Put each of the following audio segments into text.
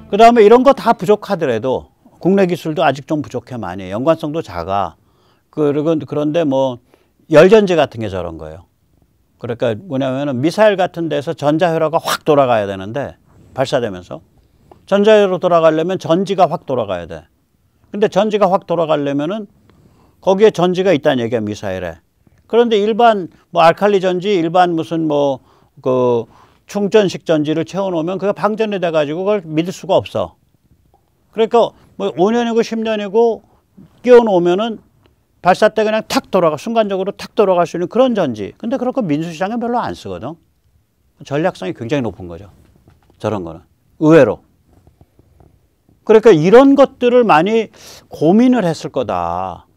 그 다음에 이런 거 다 부족하더라도 국내 기술도 아직 좀 부족해 많이. 연관성도 작아. 그런데 뭐 열전지 같은 게 저런 거예요. 그러니까 뭐냐면은 미사일 같은 데서 전자회로가 확 돌아가야 되는데 발사되면서 전자회로 돌아가려면 전지가 확 돌아가야 돼. 근데 전지가 확 돌아가려면은 거기에 전지가 있다는 얘기야, 미사일에. 그런데 일반 뭐 알칼리 전지, 일반 무슨 뭐 그 충전식 전지를 채워놓으면 그게 방전이 돼가지고 그걸 믿을 수가 없어. 그러니까 뭐 5년이고 10년이고 끼워놓으면은 발사 때 그냥 탁 돌아가, 순간적으로 탁 돌아갈 수 있는 그런 전지. 근데 그런 거 민수시장에 별로 안 쓰거든. 전략성이 굉장히 높은 거죠. 저런 거는. 의외로. 그러니까 이런 것들을 많이 고민을 했을 거다.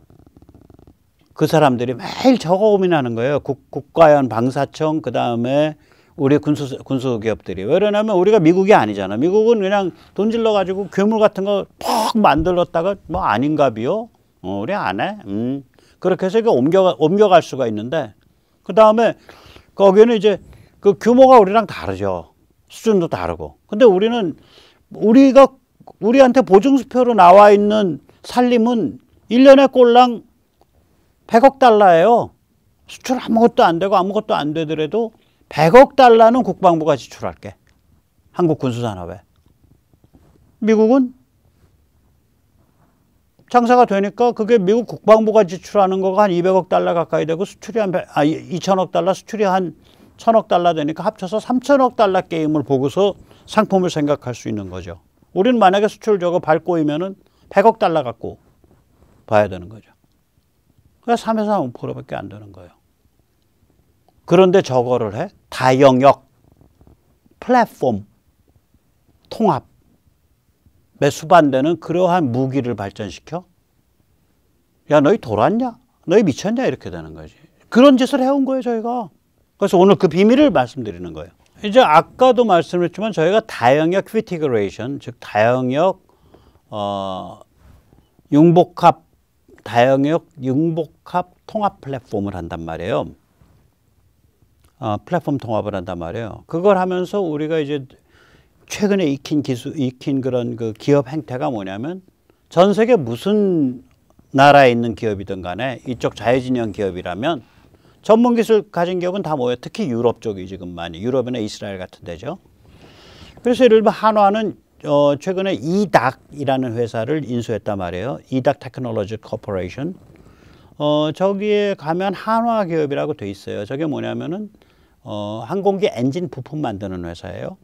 그 사람들이 매일 저거 고민하는 거예요. 국가연 방사청, 그 다음에 우리 군수기업들이. 왜 그러냐면 우리가 미국이 아니잖아. 미국은 그냥 돈 질러가지고 괴물 같은 거 퍽 만들었다가 뭐 아닌가비요? 우리 안 해? 그렇게 해서 옮겨갈 수가 있는데, 그 다음에 거기는 이제 그 규모가 우리랑 다르죠. 수준도 다르고. 근데 우리한테 보증수표로 나와 있는 살림은 1년에 꼴랑 100억 달러예요. 수출 아무것도 안 되고 아무것도 안 되더라도 100억 달러는 국방부가 지출할게. 한국 군수산업에. 미국은 장사가 되니까 그게 미국 국방부가 지출하는 거가 한 200억 달러 가까이 되고 수출이 한 2천억 달러, 수출이 한 1,000억 달러 되니까 합쳐서 3천억 달러 게임을 보고서 상품을 생각할 수 있는 거죠. 우리는 만약에 수출 저거 밟고이면은 100억 달러 갖고 봐야 되는 거죠. 그러니까 3에서 5%밖에 안 되는 거예요. 그런데 저거를 해? 다영역, 플랫폼, 통합, 수반되는 그러한 무기를 발전시켜? 야, 너희 돌았냐? 너희 미쳤냐? 이렇게 되는 거지. 그런 짓을 해온 거예요, 저희가. 그래서 오늘 그 비밀을 말씀드리는 거예요. 이제 아까도 말씀드렸지만 저희가 다영역 퀴티그레이션, 즉 다영역 다영역 융복합 통합 플랫폼을 한단 말이에요. 플랫폼 통합을 한단 말이에요. 그걸 하면서 우리가 이제 최근에 익힌 그런 그 기업 행태가 뭐냐면 전 세계 무슨 나라에 있는 기업이든 간에 이쪽 자유진영 기업이라면 전문 기술 가진 기업은 다 뭐예요? 특히 유럽 쪽이 지금 많이, 유럽이나 이스라엘 같은 데죠. 그래서 예를 들면 한화는 최근에 이닥이라는 회사를 인수했단 말이에요. 이닥 테크놀로지 코퍼레이션. 저기에 가면 한화 기업이라고 돼 있어요. 저게 뭐냐면은 항공기 엔진 부품 만드는 회사예요.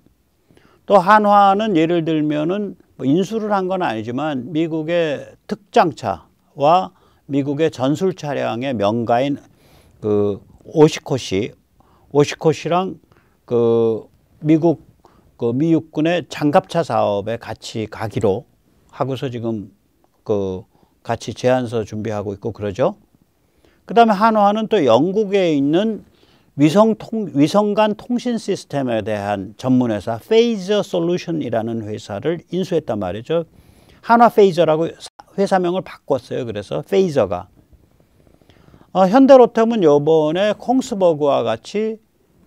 또 한화는 예를 들면은 뭐 인수를 한 건 아니지만 미국의 특장차와 미국의 전술 차량의 명가인 그 오시코시랑 그 미국 그 미육군의 장갑차 사업에 같이 가기로 하고서 지금 그 같이 제안서 준비하고 있고 그러죠. 그 다음에 한화는 또 영국에 있는 위성간 통신 시스템에 대한 전문회사 페이저 솔루션이라는 회사를 인수했단 말이죠. 한화 페이저라고 회사명을 바꿨어요. 그래서 페이저가. 현대로템은 요번에 콩스버그와 같이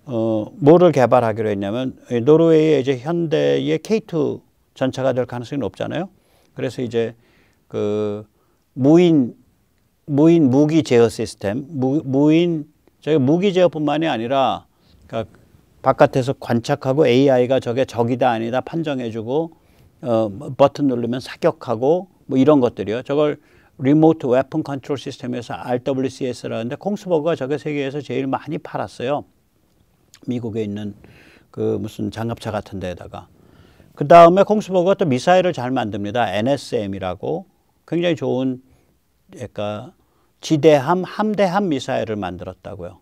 뭐를 개발하기로 했냐면 노르웨이의 이제 현대의 K2 전차가 될 가능성이 높잖아요. 그래서 이제 그 무인 무기 제어 시스템, 저기 무기 제어뿐만이 아니라 그러니까 바깥에서 관측하고 AI가 저게 적이다 아니다 판정해주고 버튼 누르면 사격하고 뭐 이런 것들이요. 저걸 리모트 웨폰 컨트롤 시스템에서 RWCS라는데 콩스버그가 저게 세계에서 제일 많이 팔았어요. 미국에 있는 그 무슨 장갑차 같은 데다가. 그 다음에 콩스버그가 또 미사일을 잘 만듭니다. NSM이라고 굉장히 좋은 그러니까 지대함, 함대함 미사일을 만들었다고요.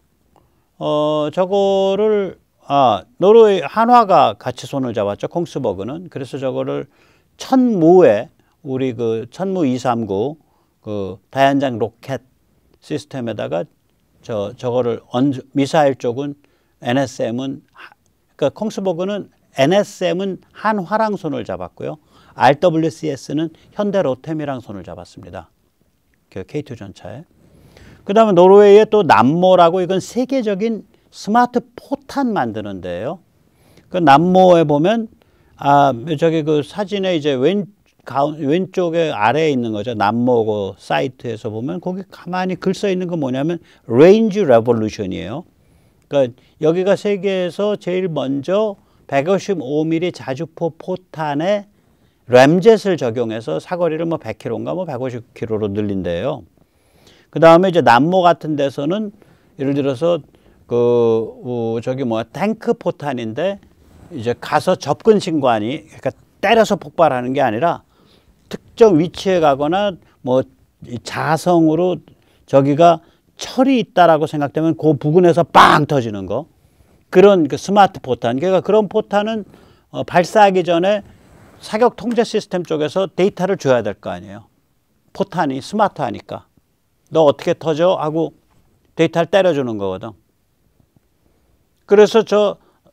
저거를 노르웨이 한화가 같이 손을 잡았죠. 콩스버그는. 그래서 저거를 천무에 우리 그 천무 239 그 다연장 로켓 시스템에다가 저거를 미사일 쪽은 NSM은 그러니까 콩스버그는 NSM은 한화랑 손을 잡았고요. RWCS는 현대로템이랑 손을 잡았습니다. 그 K2 전차에. 그 다음에 노르웨이에 또 남모라고 이건 세계적인 스마트 포탄 만드는 데예요. 그 남모에 보면 저기 그 사진에 이제 왼쪽에 아래에 있는 거죠. 남모 사이트에서 보면 거기 가만히 글 써 있는 건 뭐냐면 Range Revolution이에요. 그러니까 여기가 세계에서 제일 먼저 155mm 자주포 포탄에 램젯을 적용해서 사거리를 뭐 100km인가 뭐 150km로 늘린대요. 그 다음에 이제 남모 같은 데서는 예를 들어서 저기 탱크 포탄인데 이제 가서 접근 신관이 그러니까 때려서 폭발하는 게 아니라 특정 위치에 가거나 뭐 자성으로 저기가 철이 있다라고 생각되면 그 부근에서 빵 터지는 거. 그런 그 스마트 포탄. 그러니까 그런 포탄은 발사하기 전에 사격 통제 시스템 쪽에서 데이터를 줘야 될 거 아니에요. 포탄이 스마트하니까. 너 어떻게 터져? 하고 데이터를 때려주는 거거든. 그래서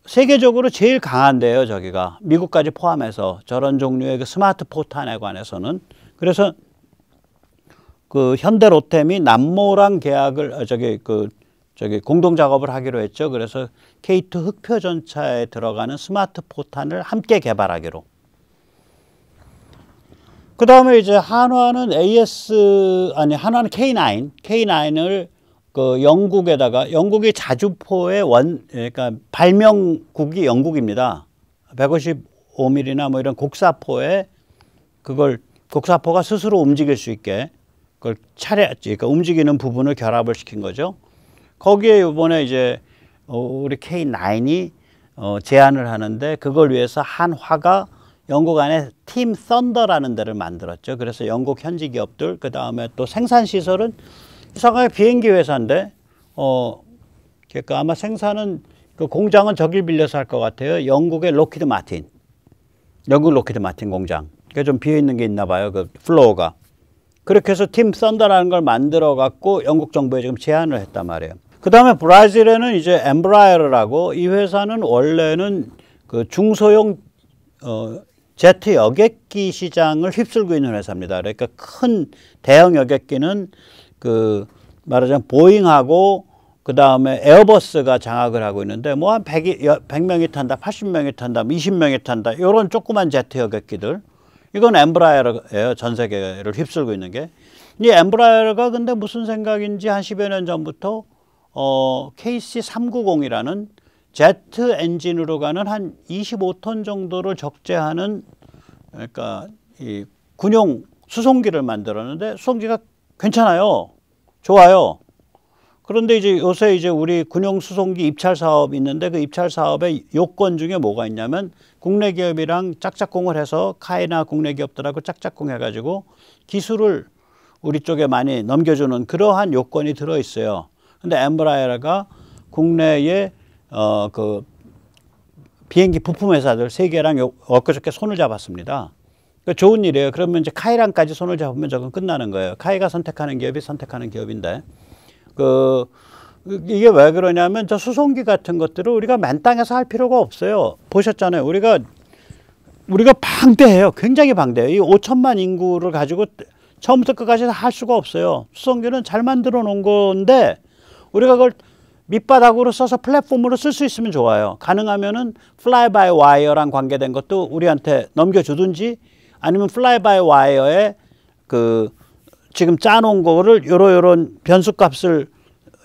세계적으로 제일 강한데요, 저기가. 미국까지 포함해서 저런 종류의 그 스마트 포탄에 관해서는. 그래서 그 현대 로템이 남모랑 계약을, 공동 작업을 하기로 했죠. 그래서 K2 흑표 전차에 들어가는 스마트 포탄을 함께 개발하기로. 그 다음에 이제 한화는 한화는 K9을 그 영국에다가, 영국이 자주포의 그러니까 발명국이 영국입니다. 155mm나 뭐 이런 곡사포에 곡사포가 스스로 움직일 수 있게 그걸 그러니까 움직이는 부분을 결합을 시킨 거죠. 거기에 이번에 이제 우리 K9이 제안을 하는데 그걸 위해서 한화가 영국 안에 팀 썬더라는 데를 만들었죠. 그래서 영국 현지 기업들, 그 다음에 또 생산 시설은 이상하게 비행기 회사인데, 그러니까 아마 생산은 그 공장은 저길 빌려서 할 것 같아요. 영국 로키드 마틴 공장. 그게 좀 비어 있는 게 있나 봐요. 그 플로어가. 그렇게 해서 팀 썬더라는 걸 만들어 갖고 영국 정부에 지금 제안을 했단 말이에요. 그 다음에 브라질에는 이제 엠브라이어라고, 이 회사는 원래는 그 중소형 제트 여객기 시장을 휩쓸고 있는 회사입니다. 그러니까 큰 대형 여객기는 그 말하자면 보잉하고 그 다음에 에어버스가 장악을 하고 있는데 뭐 한 100명이 탄다, 80명이 탄다, 20명이 탄다, 이런 조그만 제트 여객기들. 이건 엠브라이어예요. 전 세계를 휩쓸고 있는 게. 이 엠브라이어가 근데 무슨 생각인지 한 10여 년 전부터 KC390이라는 제트 엔진으로 가는 한 25톤 정도를 적재하는, 그러니까 이 군용 수송기를 만들었는데 수송기가 괜찮아요. 좋아요. 그런데 이제 요새 이제 우리 군용 수송기 입찰 사업이 있는데 그 입찰 사업의 요건 중에 뭐가 있냐면 국내 기업이랑 짝짝꿍을 해서 카이나 국내 기업들하고 짝짝꿍 해가지고 기술을 우리 쪽에 많이 넘겨주는 그러한 요건이 들어 있어요. 근데 엠브라이어가 국내에 그 비행기 부품 회사들 3개랑 엊그저께 손을 잡았습니다. 그러니까 좋은 일이에요. 그러면 이제 카이랑까지 손을 잡으면 저건 끝나는 거예요. 카이가 선택하는 기업이 선택하는 기업인데, 이게 왜 그러냐면 저 수송기 같은 것들을 우리가 맨 땅에서 할 필요가 없어요. 보셨잖아요. 우리가 방대해요. 굉장히 방대해요. 이 5천만 인구를 가지고 처음부터 끝까지 할 수가 없어요. 수송기는 잘 만들어 놓은 건데 우리가 그걸 밑바닥으로 써서 플랫폼으로 쓸 수 있으면 좋아요. 가능하면은 플라이 바이 와이어랑 관계된 것도 우리한테 넘겨주든지, 아니면 플라이 바이 와이어에 그 지금 짜놓은 거를 요런 변수값을,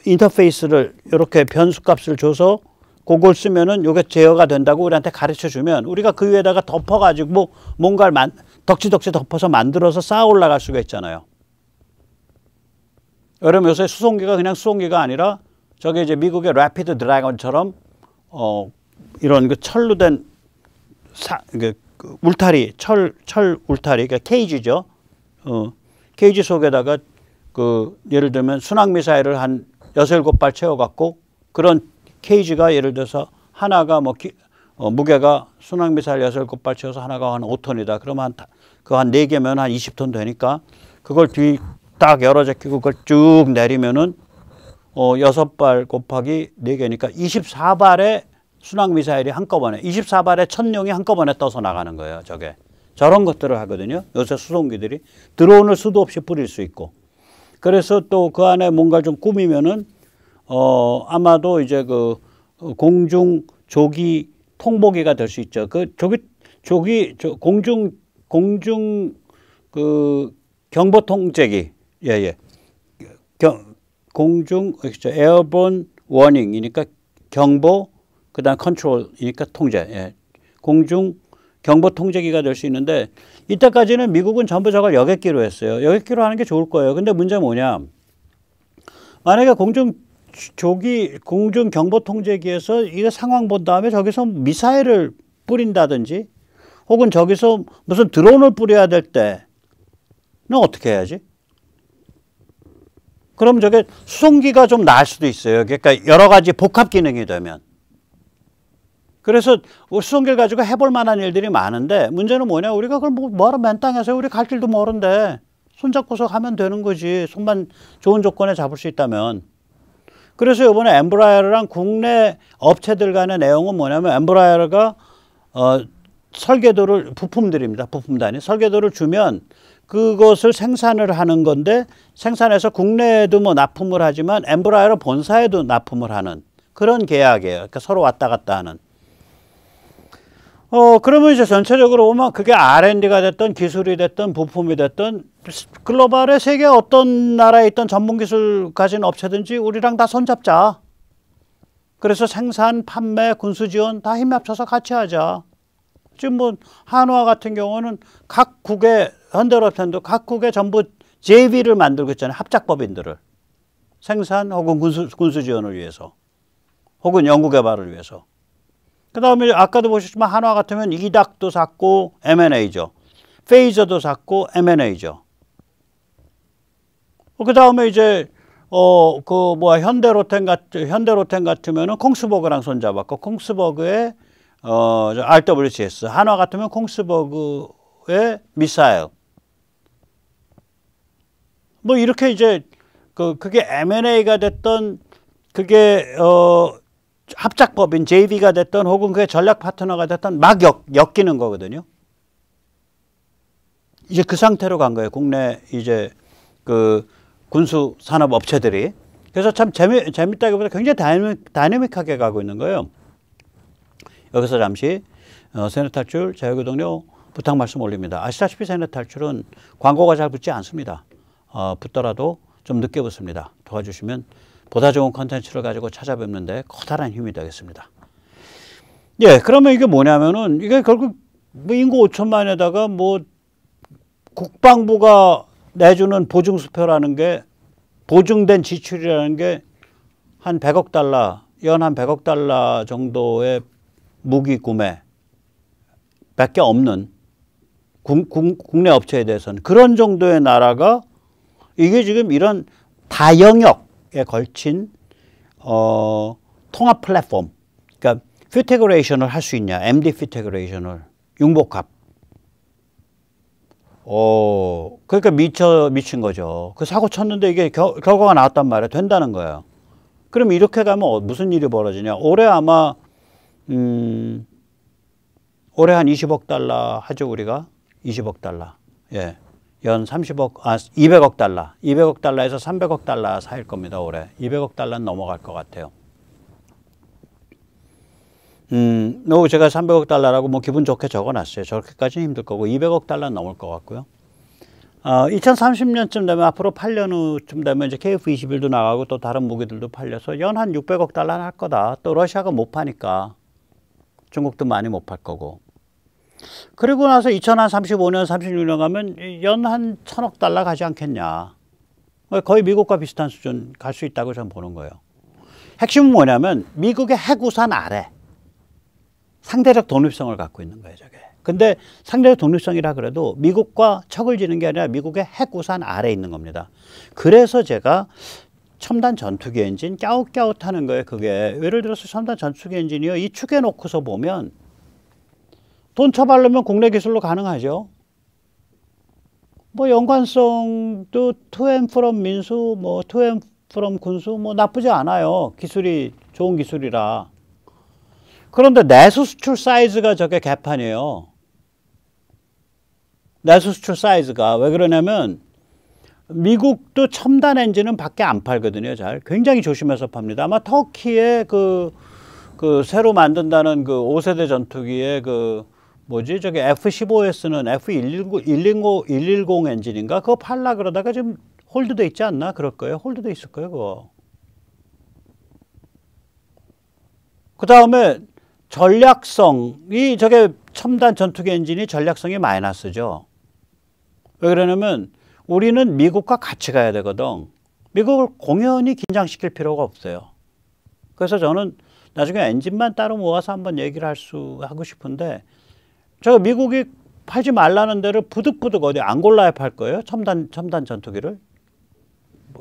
인터페이스를 이렇게 변수값을 줘서 그걸 쓰면은 요게 제어가 된다고 우리한테 가르쳐 주면 우리가 그 위에다가 덮어가지고 뭔가를 덕지덕지 덮어서 만들어서 쌓아 올라갈 수가 있잖아요. 여러분 요새 수송기가 그냥 수송기가 아니라 저게 이제 미국의 래피드 드래곤처럼 이런 그 철로 된 울타리, 철 울타리, 그러니까 케이지죠. 케이지 속에다가 예를 들면 순항 미사일을 한 6, 7발 채워갖고 그런 케이지가 예를 들어서 하나가 무게가 순항 미사일 6, 7발 채워서 하나가 한 5톤이다. 그러면 그 한 4개면 한 20톤 되니까 그걸 뒤 딱 열어 제끼고 그걸 쭉 내리면은 6발 곱하기 4개니까 24발의 순항 미사일이 한꺼번에 24발의 천룡이 한꺼번에 떠서 나가는 거예요. 저런 것들을 하거든요. 요새 수송기들이 드론을 수도 없이 뿌릴 수 있고. 그래서 또 그 안에 뭔가 좀 꾸미면은 공중 조기 통보기가 될 수 있죠. 공중 그 경보 통제기, 예. 공중 에어본 워닝이니까 경보, 그다음 컨트롤이니까 통제, 예. 공중 경보 통제기가 될 수 있는데 이때까지는 미국은 전부 저걸 여객기로 했어요. 여객기로 하는 게 좋을 거예요. 근데 문제는 뭐냐? 만약에 공중 경보 통제기에서 이게 상황 본 다음에 저기서 미사일을 뿌린다든지 혹은 저기서 무슨 드론을 뿌려야 될 때는 어떻게 해야지? 그럼 저게 수송기가 좀 나을 수도 있어요. 그러니까 여러 가지 복합 기능이 되면. 그래서 수송기를 가지고 해볼 만한 일들이 많은데 문제는 뭐냐? 우리가 그걸 뭐하러 맨 땅에서 우리 갈 길도 멀은데 손잡고서 하면 되는 거지. 손만 좋은 조건에 잡을 수 있다면. 그래서 이번에 엠브라이어랑 국내 업체들 간의 내용은 뭐냐면 엠브라이어가 설계도를 부품들입니다. 부품단위. 설계도를 주면 그것을 생산을 하는 건데 생산해서 국내에도 뭐 납품을 하지만 엠브라이어 본사에도 납품을 하는 그런 계약이에요. 그러니까 서로 왔다 갔다 하는. 그러면 이제 전체적으로 보면 그게 R&D가 됐든 기술이 됐든 부품이 됐든 글로벌의 세계 어떤 나라에 있던 전문 기술 가진 업체든지 우리랑 다 손잡자. 그래서 생산, 판매, 군수 지원 다 힘 합쳐서 같이 하자. 지금 뭐 한화 같은 경우는 각국의 현대로템도 각국의 전부 JV를 만들고 있잖아요. 합작법인들을. 생산 혹은 군수 지원을 위해서. 혹은 연구개발을 위해서. 그 다음에 아까도 보셨지만 한화 같으면 이닥도 샀고 M&A죠. 페이저도 샀고 M&A죠. 그 다음에 이제 현대로템 같으면은 콩스버그랑 손잡았고 콩스버그의 RWCS. 한화 같으면 콩스버그의 미사일. 뭐 이렇게 이제 그게 M&A가 됐던 그게 합작법인 JV가 됐던 혹은 그게 전략 파트너가 됐던 막 엮이는 거거든요. 이제 그 상태로 간 거예요. 국내 이제 그 군수 산업 업체들이. 그래서 참 재밌다기보다 굉장히 다이내믹하게 가고 있는 거예요. 여기서 잠시 세뇌 탈출 자유구 동료 부탁 말씀 올립니다. 아시다시피 세뇌 탈출은 광고가 잘 붙지 않습니다. 붙더라도 좀 늦게 붙습니다. 도와주시면 보다 좋은 컨텐츠를 가지고 찾아뵙는데 커다란 힘이 되겠습니다. 예, 그러면 이게 뭐냐면은 이게 결국 뭐 인구 5천만에다가 뭐 국방부가 내주는 보증수표라는 게 보증된 지출이라는 게 한 100억 달러, 연 한 100억 달러 정도의 무기 구매 밖에 없는 국내 업체에 대해서는 그런 정도의 나라가 이게 지금 이런 다영역에 걸친 통합 플랫폼, 그러니까 피테그레이션을 할 수 있냐, MD 피테그레이션을 융복합. 그러니까 미친 거죠. 그 사고 쳤는데 이게 결과가 나왔단 말이에요. 된다는 거예요. 그럼 이렇게 가면 무슨 일이 벌어지냐? 올해 아마 올해 한 20억 달러 하죠, 우리가. 20억 달러. 예. 연 200억 달러. 200억 달러에서 300억 달러 사이일 겁니다, 올해. 200억 달러는 넘어갈 것 같아요. 제가 300억 달러라고 뭐 기분 좋게 적어 놨어요. 저렇게까지는 힘들 거고, 200억 달러는 넘을 것 같고요. 2030년쯤 되면 앞으로 8년 후쯤 되면 이제 KF-21도 나가고 또 다른 무기들도 팔려서 연 한 600억 달러는 할 거다. 또 러시아가 못 파니까. 중국도 많이 못 팔 거고. 그리고 나서 2035년, 36년 가면 연 한 1000억 달러 가지 않겠냐. 거의 미국과 비슷한 수준 갈 수 있다고 저는 보는 거예요. 핵심은 뭐냐면 미국의 핵우산 아래 상대적 독립성을 갖고 있는 거예요, 저게. 근데 상대적 독립성이라 그래도 미국과 척을 지는 게 아니라 미국의 핵우산 아래에 있는 겁니다. 그래서 제가 첨단 전투기 엔진 갸웃갸웃하는 거예요, 그게. 예를 들어서 첨단 전투기 엔진이요, 이 축에 놓고서 보면 돈 쳐바르면 국내 기술로 가능하죠. 뭐 연관성도 투 앤 프롬 민수, 뭐 투 앤 프롬 군수 뭐 나쁘지 않아요. 기술이 좋은 기술이라. 그런데 내수 수출 사이즈가 저게 개판이에요. 내수 수출 사이즈가. 왜 그러냐면 미국도 첨단 엔진은 밖에 안 팔거든요. 잘. 굉장히 조심해서 팝니다. 아마 터키의 그 새로 만든다는 그 5세대 전투기의 그 뭐지 저기 F-15S는 F-110 엔진인가 그거 팔라 그러다가 지금 홀드돼 있지 않나? 그럴 거예요. 홀드돼 있을 거예요 그거. 그 다음에 전략성이 저게 첨단 전투기 엔진이 전략성이 마이너스죠. 왜 그러냐면 우리는 미국과 같이 가야 되거든. 미국을 공연히 긴장시킬 필요가 없어요. 그래서 저는 나중에 엔진만 따로 모아서 한번 얘기를 하고 싶은데 저 미국이 팔지 말라는 데를 부득부득 어디 앙골라에 팔 거예요? 첨단 전투기를?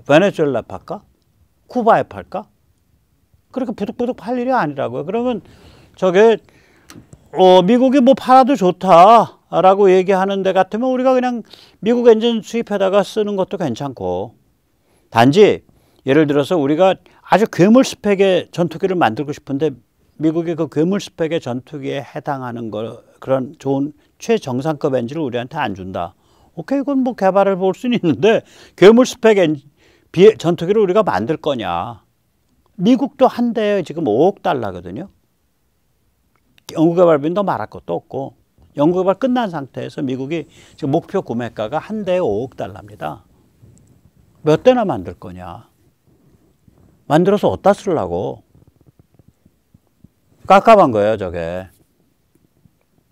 베네수엘라에 팔까? 쿠바에 팔까? 그렇게 부득부득 팔 일이 아니라고요. 그러면 저게 미국이 뭐 팔아도 좋다라고 얘기하는 데 같으면 우리가 그냥 미국 엔진 수입해다가 쓰는 것도 괜찮고 단지 예를 들어서 우리가 아주 괴물 스펙의 전투기를 만들고 싶은데 미국의 그 괴물 스펙의 전투기에 해당하는 그런 좋은 최정상급 엔진을 우리한테 안 준다. 오케이, 그건 뭐 개발을 볼 수는 있는데 괴물 스펙의 전투기를 우리가 만들 거냐. 미국도 한 대에 지금 5억 달러거든요. 연구개발비는 더 말할 것도 없고 연구개발 끝난 상태에서 미국이 지금 목표 구매가가 한 대에 5억 달러입니다. 몇 대나 만들 거냐. 만들어서 어디다 쓰려고. 깝깝한 거예요 저게.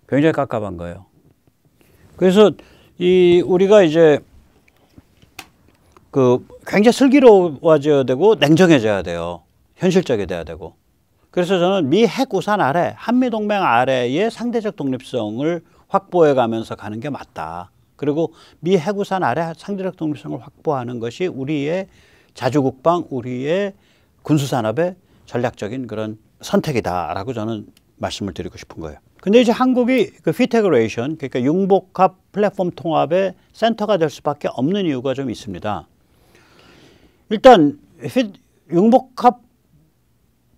굉장히 깝깝한 거예요. 그래서 우리가 이제 굉장히 슬기로워져야 되고 냉정해져야 돼요. 현실적이 돼야 되고. 그래서 저는 미 핵 우산 아래, 한미동맹 아래의 상대적 독립성을 확보해 가면서 가는 게 맞다. 그리고 미 핵 우산 아래 상대적 독립성을 확보하는 것이 우리의 자주국방, 우리의 군수산업의 전략적인 그런 선택이다라고 저는 말씀을 드리고 싶은 거예요. 근데 이제 한국이 그 피테그레이션, 그러니까 융복합 플랫폼 통합의 센터가 될 수밖에 없는 이유가 좀 있습니다. 일단 융복합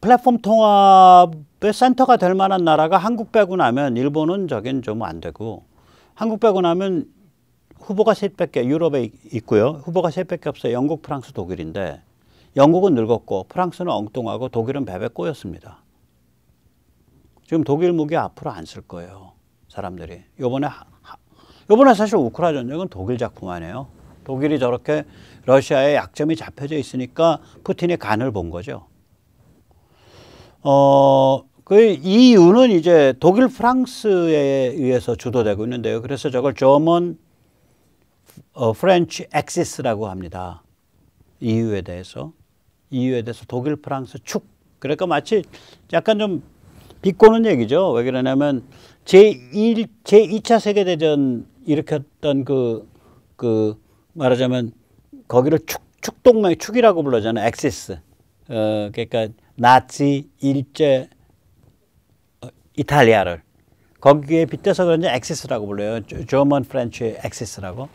플랫폼 통합의 센터가 될 만한 나라가 한국 빼고 나면 일본은 저긴 좀 안 되고 한국 빼고 나면 후보가 셋밖에 유럽에 있고요. 후보가 셋밖에 없어요. 영국, 프랑스, 독일인데 영국은 늙었고 프랑스는 엉뚱하고 독일은 베베 꼬였습니다. 지금 독일 무기 앞으로 안 쓸 거예요. 사람들이. 요번에 사실 우크라이나 전쟁은 독일 작품 아니에요. 독일이 저렇게 러시아의 약점이 잡혀져 있으니까 푸틴이 간을 본 거죠. 그 이유는 이제 독일, 프랑스에 의해서 주도되고 있는데요. 그래서 저걸 German, French Axis라고 합니다. EU에 대해서 독일, 프랑스 축. 그러니까 마치 약간 좀 비꼬는 얘기죠. 왜 그러냐면 제2차 세계대전 일으켰던 말하자면 거기를 축동맹, 축이라고 불러잖아요. 엑시스. 그러니까 나치, 일제, 이탈리아를. 거기에 빗대서 그런지 엑시스라고 불러요. German, French 엑시스라고.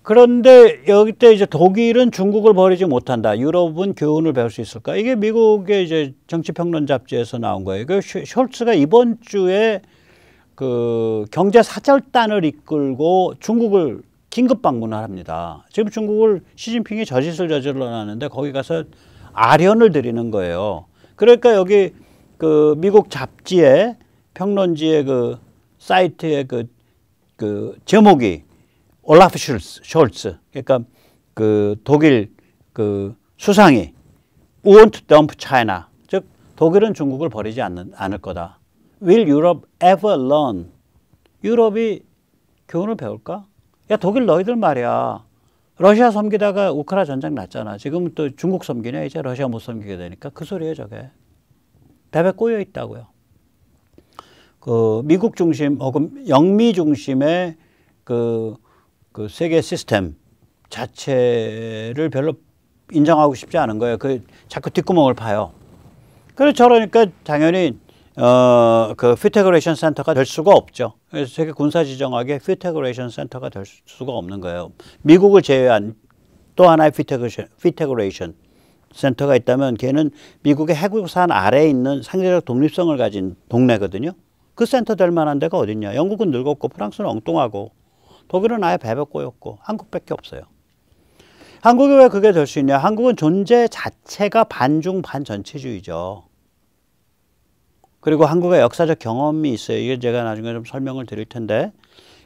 그런데 여기 때 이제 독일은 중국을 버리지 못한다. 유럽은 교훈을 배울 수 있을까? 이게 미국의 이제 정치평론 잡지에서 나온 거예요. 그 숄츠가 이번 주에 그 경제 사절단을 이끌고 중국을 긴급 방문을 합니다. 지금 중국을 시진핑이 저짓을 저질러놨는데 거기 가서 아련을 드리는 거예요. 그러니까 여기 그 미국 잡지에 평론지의 그 사이트의 그 제목이 올라프 숄츠, 그러니까 그 독일 그 수상이 won't dump China, 즉 독일은 중국을 버리지 않을 거다. Will Europe ever learn? 유럽이 교훈을 배울까? 야, 독일 너희들 말이야. 러시아 섬기다가 우크라이나 전쟁 났잖아. 지금 또 중국 섬기냐? 이제 러시아 못 섬기게 되니까 그 소리예요, 저게. 베베 꼬여 있다고요. 그 미국 중심 혹은 영미 중심의 그 세계 시스템 자체를 별로 인정하고 싶지 않은 거예요. 그 자꾸 뒷구멍을 파요. 그래서 저러니까 당연히 그 피테그레이션 센터가 될 수가 없죠. 그래서 세계 군사지정학의 피테그레이션 센터가 될 수가 없는 거예요. 미국을 제외한 또 하나의 피테그레이션 센터가 있다면 걔는 미국의 해구산 아래에 있는 상대적 독립성을 가진 동네거든요. 그 센터 될 만한 데가 어딨냐. 영국은 늙었고 프랑스는 엉뚱하고 독일은 아예 베베 꼬였고 한국밖에 없어요. 한국이 왜 그게 될 수 있냐. 한국은 존재 자체가 반중 반전체주의죠. 그리고 한국의 역사적 경험이 있어요. 이게 제가 나중에 좀 설명을 드릴 텐데,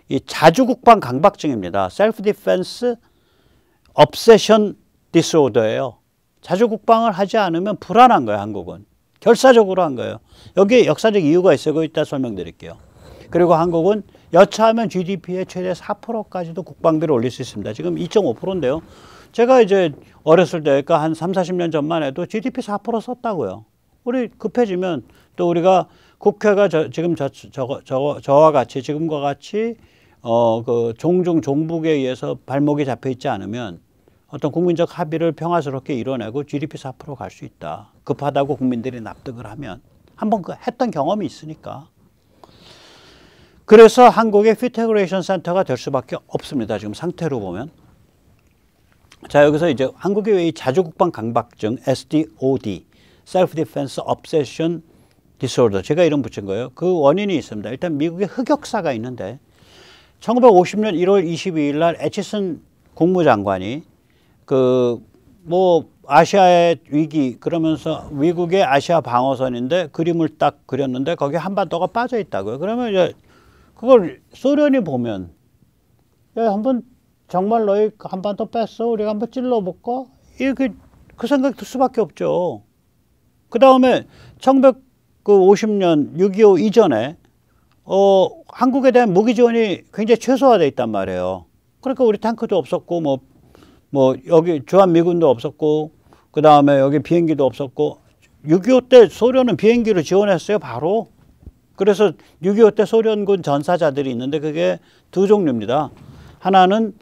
이 자주국방 강박증입니다. Self Defense Obsession Disorder예요. 자주국방을 하지 않으면 불안한 거예요, 한국은. 결사적으로 한 거예요. 여기에 역사적 이유가 있어요. 그거 이따 설명드릴게요. 그리고 한국은 여차하면 GDP의 최대 4%까지도 국방비를 올릴 수 있습니다. 지금 2.5%인데요. 제가 이제 어렸을 때, 그러니까 한 3, 40년 전만 해도 GDP 4% 썼다고요. 우리 급해지면 또 우리가 국회가 지금 저와 같이, 지금과 같이, 종중 종북에 의해서 발목이 잡혀 있지 않으면 어떤 국민적 합의를 평화스럽게 이뤄내고 GDP 4% 갈 수 있다. 급하다고 국민들이 납득을 하면. 한번 했던 경험이 있으니까. 그래서 한국의 Fit Integration Center가 될 수밖에 없습니다. 지금 상태로 보면. 자, 여기서 이제 한국의 왜 이 자주국방 강박증, SDOD, Self Defense Obsession Disorder, 제가 이름 붙인 거예요. 그 원인이 있습니다. 일단 미국의 흑역사가 있는데 1950년 1월 22일 날 애치슨 국무장관이 아시아의 위기 그러면서 미국의 아시아 방어선인데 그림을 딱 그렸는데 거기에 한반도가 빠져 있다고요. 그러면 이제 그걸 소련이 보면, 야, 한번 정말 너희 한반도 뺐어? 우리가 한번 찔러볼까? 이렇게 그 생각이 들 수밖에 없죠. 그 다음에 1950년 6.25 이전에 한국에 대한 무기 지원이 굉장히 최소화되어 있단 말이에요. 그러니까 우리 탱크도 없었고 여기 주한미군도 없었고 그 다음에 여기 비행기도 없었고 6.25 때 소련은 비행기로 지원했어요. 바로. 그래서 6.25 때 소련군 전사자들이 있는데 그게 두 종류입니다. 하나는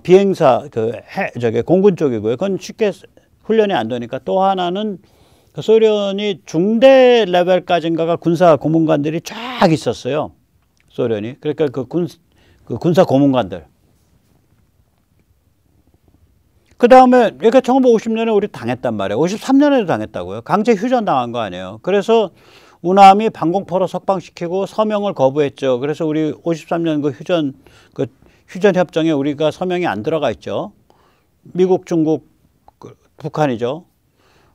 비행사 공군 쪽이고요. 그건 쉽게 훈련이 안 되니까. 또 하나는 그 소련이 중대 레벨까지인가가 군사 고문관들이 쫙 있었어요. 소련이. 그러니까 그 군사 고문관들. 그 다음에, 그러니까 1950년에 우리 당했단 말이에요. 53년에도 당했다고요. 강제 휴전 당한 거 아니에요. 그래서 우남이 방공포로 석방시키고 서명을 거부했죠. 그래서 우리 53년 휴전 협정에 우리가 서명이 안 들어가 있죠. 미국, 중국, 북한이죠.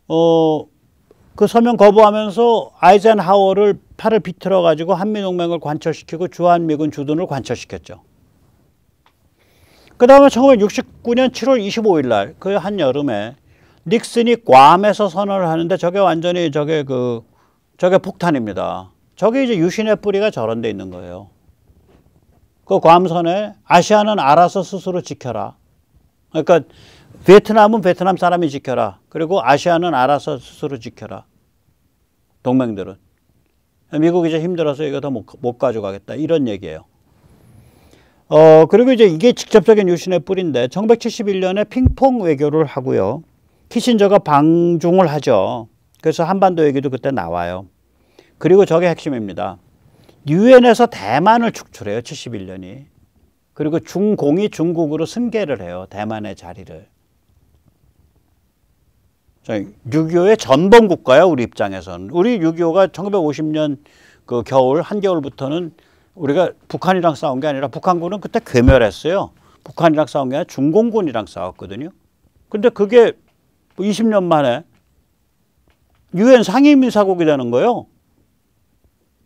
그 서명 거부하면서 아이젠하워를 팔을 비틀어 가지고 한미동맹을 관철시키고 주한미군 주둔을 관철시켰죠. 그 다음에 1969년 7월 25일 날, 그 한여름에 닉슨이 괌에서 선언을 하는데 저게 완전히 저게 폭탄입니다. 저게 이제 유신의 뿌리가 저런 데 있는 거예요. 그 괌선에 아시아는 알아서 스스로 지켜라. 그러니까 베트남은 베트남 사람이 지켜라. 그리고 아시아는 알아서 스스로 지켜라. 동맹들은. 미국이 이제 힘들어서 이거 더 못 가져가겠다. 이런 얘기예요. 그리고 이제 이게 직접적인 유신의 뿌리인데 1971년에 핑퐁 외교를 하고요. 키신저가 방중을 하죠. 그래서 한반도 얘기도 그때 나와요. 그리고 저게 핵심입니다. 유엔에서 대만을 축출해요. 71년이. 그리고 중공이 중국으로 승계를 해요. 대만의 자리를. 6.25의 전범 국가예요. 우리 입장에서는. 우리 6.25가 1950년 그 겨울, 한겨울부터는 우리가 북한이랑 싸운 게 아니라 북한군은 그때 괴멸했어요. 북한이랑 싸운 게 아니라 중공군이랑 싸웠거든요. 근데 그게 20년 만에 유엔 상임이사국이 되는 거예요.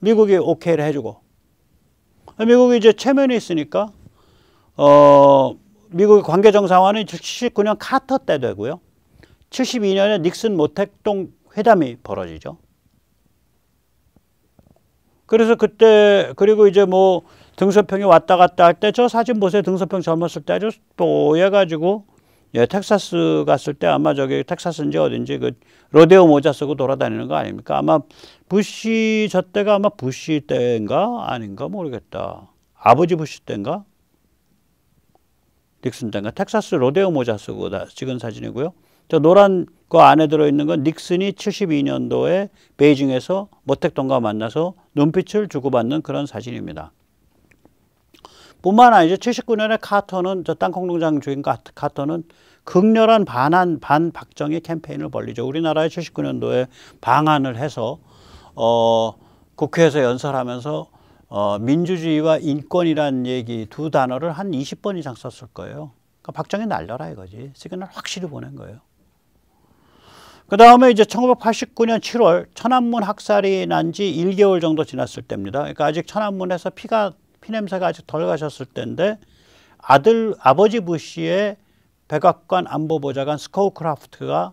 미국이 오케이를 해주고. 미국이 이제 체면이 있으니까, 미국의 관계 정상화는 79년 카터 때 되고요. 72년에 닉슨 모택동 회담이 벌어지죠. 그래서 그때, 그리고 이제 등소평이 왔다 갔다 할 때, 저 사진 보세요. 등소평 젊었을 때 아주 뽀얘가지고, 예, 텍사스 갔을 때 아마 저기 텍사스인지 어딘지 로데오 모자 쓰고 돌아다니는 거 아닙니까? 아마 저 때가 아마 부시 때인가? 아닌가 모르겠다. 아버지 부시 때인가? 닉슨 때인가? 텍사스 로데오 모자 쓰고 찍은 사진이고요. 저 노란 거 안에 들어있는 건 닉슨이 72년도에 베이징에서 모택동과 만나서 눈빛을 주고받는 그런 사진입니다. 뿐만 아니죠. 79년에 카터는, 저 땅콩농장 주인 카터는 극렬한 반박정희 캠페인을 벌리죠. 우리나라에 79년도에 방한을 해서, 국회에서 연설하면서, 민주주의와 인권이란 얘기 두 단어를 한 20번 이상 썼을 거예요. 그러니까 박정희 날려라 이거지. 시그널 확실히 보낸 거예요. 그 다음에 이제 1989년 7월 천안문 학살이 난 지 1개월 정도 지났을 때입니다. 그러니까 아직 천안문에서 피냄새가 아직 덜 가셨을 때인데 아버지 부시의 백악관 안보보좌관 스코우크라프트가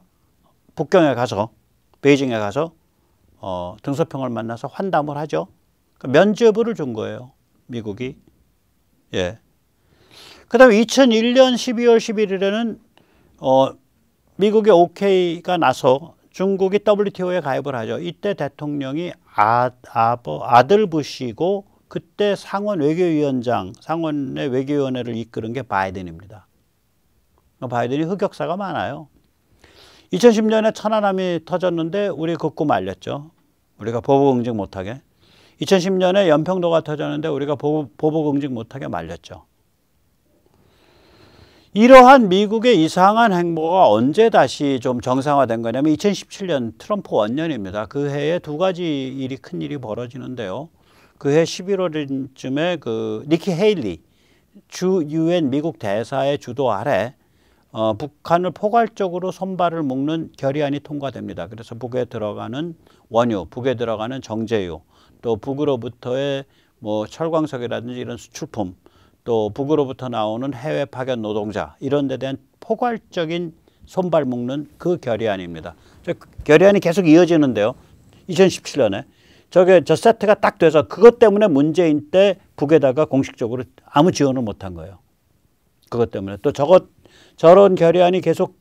북경에 가서, 베이징에 가서 등소평을 만나서 환담을 하죠. 그러니까 면죄부를 준 거예요, 미국이. 예. 그 다음에 2001년 12월 11일에는 미국의 OK가 나서 중국이 WTO에 가입을 하죠. 이때 대통령이 아들 부시고 그때 상원 외교위원장, 상원의 외교위원회를 이끄는 게 바이든입니다. 바이든이 흑역사가 많아요. 2010년에 천안함이 터졌는데 우리 극구 말렸죠. 우리가 보복 응징 못하게. 2010년에 연평도가 터졌는데 우리가 보복 응징 못하게 말렸죠. 이러한 미국의 이상한 행보가 언제 다시 좀 정상화된 거냐면 2017년 트럼프 원년입니다. 그 해에 두 가지 큰 일이 벌어지는데요. 그 해 11월쯤에 그 니키 헤일리 주 유엔 미국 대사의 주도 아래 북한을 포괄적으로 손발을 묶는 결의안이 통과됩니다. 그래서 북에 들어가는 원유, 북에 들어가는 정제유, 또 북으로부터의 뭐 철광석이라든지 이런 수출품, 또 북으로부터 나오는 해외 파견 노동자 이런 데 대한 포괄적인 손발 묶는 그 결의안입니다. 결의안이 계속 이어지는데요. 2017년에 저 세트가 딱 돼서 그것 때문에 문재인 때 북에다가 공식적으로 아무 지원을 못한 거예요. 그것 때문에 또 저런 결의안이 계속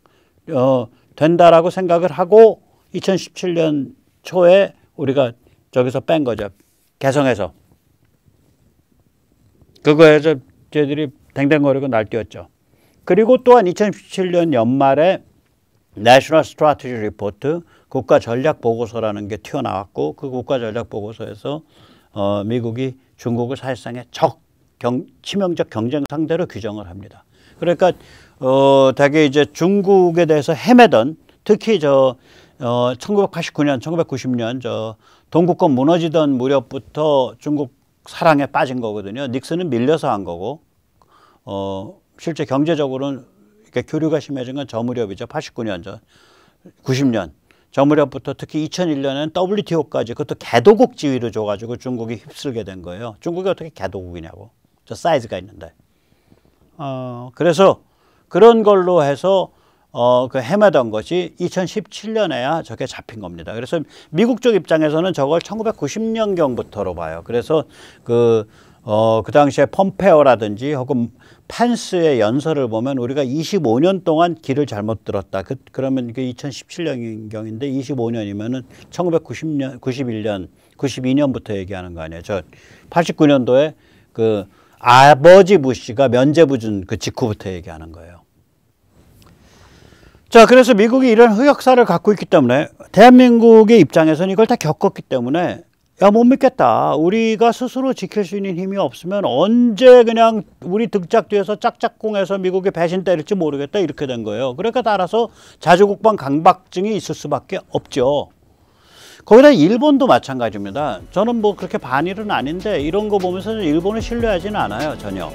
된다라고 생각을 하고 2017년 초에 우리가 저기서 뺀 거죠. 개성에서. 그거에서 저희들이 댕댕거리고 날뛰었죠. 그리고 또한 2017년 연말에 내셔널 스트래티지 리포트 국가 전략 보고서라는 게 튀어나왔고 그 국가 전략 보고서에서 미국이 중국을 사실상의 치명적 경쟁 상대로 규정을 합니다. 그러니까 되게 이제 중국에 대해서 헤매던 특히 1989년, 1990년 동구권 무너지던 무렵부터 중국 사랑에 빠진 거거든요. 닉슨은 밀려서 한 거고 실제 경제적으로는 이렇게 교류가 심해진 건 저 무렵이죠. 89년, 90년. 저 무렵부터 특히 2001년에는 WTO까지 그것도 개도국 지위를 줘가지고 중국이 휩쓸게 된 거예요. 중국이 어떻게 개도국이냐고. 저 사이즈가 있는데. 그래서 그런 걸로 해서 그 헤매던 것이 2017년에야 저게 잡힌 겁니다. 그래서 미국 쪽 입장에서는 저걸 1990년경부터로 봐요. 그래서 그 당시에 폼페오라든지 혹은 펜스의 연설을 보면 우리가 25년 동안 길을 잘못 들었다. 그러면 그 2017년경인데 25년이면은 1990년, 91년, 92년부터 얘기하는 거 아니에요. 저 89년도에 그 아버지 부시가 면죄부 준 그 직후부터 얘기하는 거예요. 자, 그래서 미국이 이런 흑역사를 갖고 있기 때문에 대한민국의 입장에서는 이걸 다 겪었기 때문에 야, 못 믿겠다. 우리가 스스로 지킬 수 있는 힘이 없으면 언제 그냥 우리 등짝 뒤에서 짝짝꿍해서 미국에 배신 때릴지 모르겠다. 이렇게 된 거예요. 그러니까 따라서 자주국방 강박증이 있을 수밖에 없죠. 거기다 일본도 마찬가지입니다. 저는 뭐 그렇게 반일은 아닌데 이런 거 보면서 일본을 신뢰하지는 않아요. 전혀.